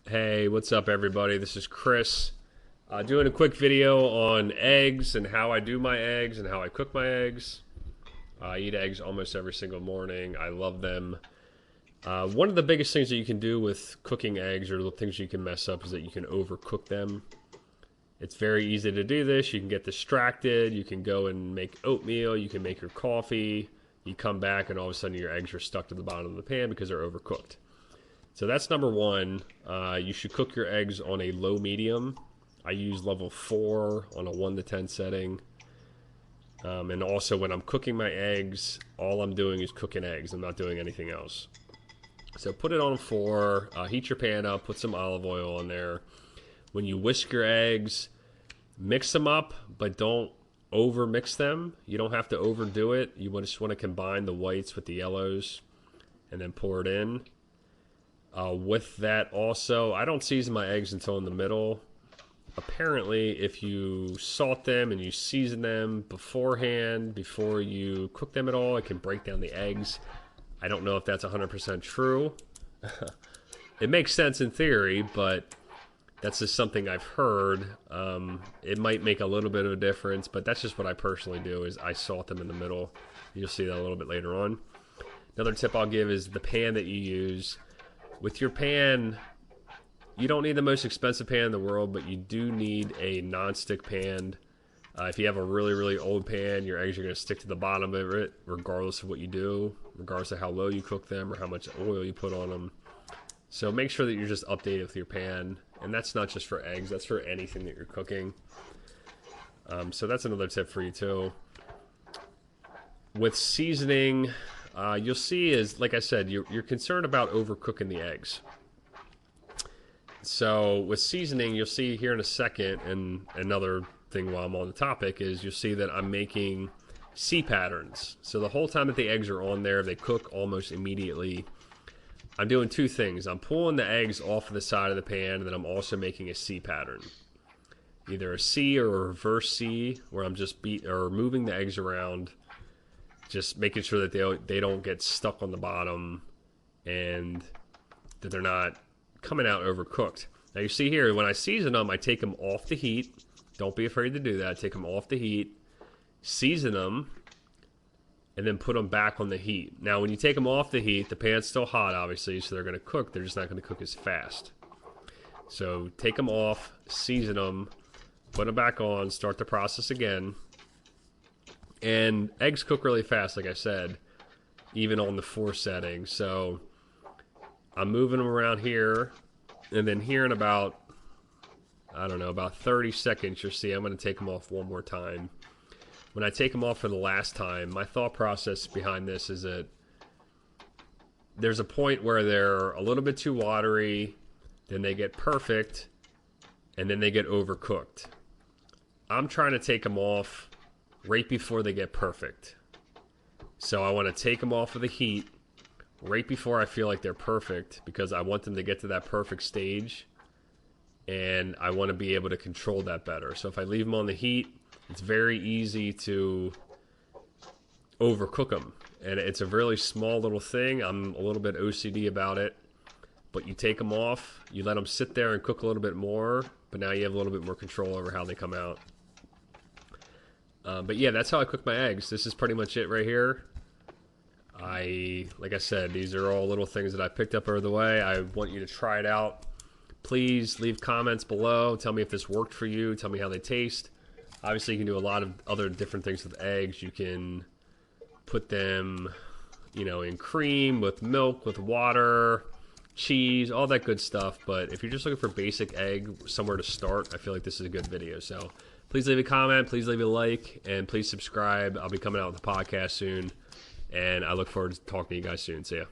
Hey, what's up, everybody? This is Chris. Doing a quick video on eggs and how I do my eggs and how I cook my eggs. I eat eggs almost every single morning. I love them. One of the biggest things that you can do with cooking eggs, or the things you can mess up, is that you can overcook them. It's very easy to do this. You can get distracted. You can go and make oatmeal. You can make your coffee. You come back and all of a sudden your eggs are stuck to the bottom of the pan because they're overcooked. So that's number one. You should cook your eggs on a low medium. I use level 4 on a 1 to 10 setting. And also when I'm cooking my eggs, all I'm doing is cooking eggs. I'm not doing anything else. So put it on 4, heat your pan up, put some olive oil in there. When you whisk your eggs, mix them up, but don't over mix them. You don't have to overdo it. You just want to combine the whites with the yellows and then pour it in. With that also, I don't season my eggs until in the middle. Apparently, if you salt them and you season them beforehand, before you cook them at all, it can break down the eggs. I don't know if that's 100% true. It makes sense in theory, but that's just something I've heard. It might make a little bit of a difference, but that's just what I personally do, is I salt them in the middle. You'll see that a little bit later on. Another tip I'll give is the pan that you use. With your pan, you don't need the most expensive pan in the world, but you do need a non-stick pan. If you have a really, really old pan, your eggs are going to stick to the bottom of it, regardless of what you do, regardless of how low you cook them or how much oil you put on them. So make sure that you're just updated with your pan. And that's not just for eggs, that's for anything that you're cooking. So that's another tip for you too. With seasoning, you'll see is, like I said, you're concerned about overcooking the eggs. So with seasoning, you'll see here in a second, and another thing while I'm on the topic is you'll see that I'm making C patterns. So the whole time that the eggs are on there, they cook almost immediately. I'm doing two things. I'm pulling the eggs off of the side of the pan, and then I'm also making a C pattern. Either a C or a reverse C, where I'm just moving the eggs around, just making sure that they don't get stuck on the bottom and that they're not coming out overcooked. Now you see here, when I season them, I take them off the heat. Don't be afraid to do that. Take them off the heat, season them, and then put them back on the heat. Now when you take them off the heat, the pan's still hot, obviously, so they're going to cook. They're just not going to cook as fast. So take them off, season them, put them back on, start the process again. And eggs cook really fast, like I said, even on the 4 setting. So I'm moving them around here, and then here in about, I don't know, about 30 seconds, you'll see I'm going to take them off one more time. When I take them off for the last time, my thought process behind this is that there's a point where they're a little bit too watery, then they get perfect, and then they get overcooked. I'm trying to take them off right before they get perfect. So I want to take them off of the heat right before I feel like they're perfect, because I want them to get to that perfect stage, and I want to be able to control that better. So if I leave them on the heat, it's very easy to overcook them. And it's a really small little thing. I'm a little bit OCD about it. But you take them off, you let them sit there and cook a little bit more, but now you have a little bit more control over how they come out. But yeah, that's how I cook my eggs. This is pretty much it right here. Like I said, these are all little things that I picked up over the way. I want you to try it out. Please leave comments below. Tell me if this worked for you. Tell me how they taste. Obviously, you can do a lot of other different things with eggs. You can put them, in cream, with milk, with water, cheese, all that good stuff. But if you're just looking for basic egg, somewhere to start, I feel like this is a good video. So please leave a comment, please leave a like, and please subscribe. I'll be coming out with a podcast soon, and I look forward to talking to you guys soon. See ya.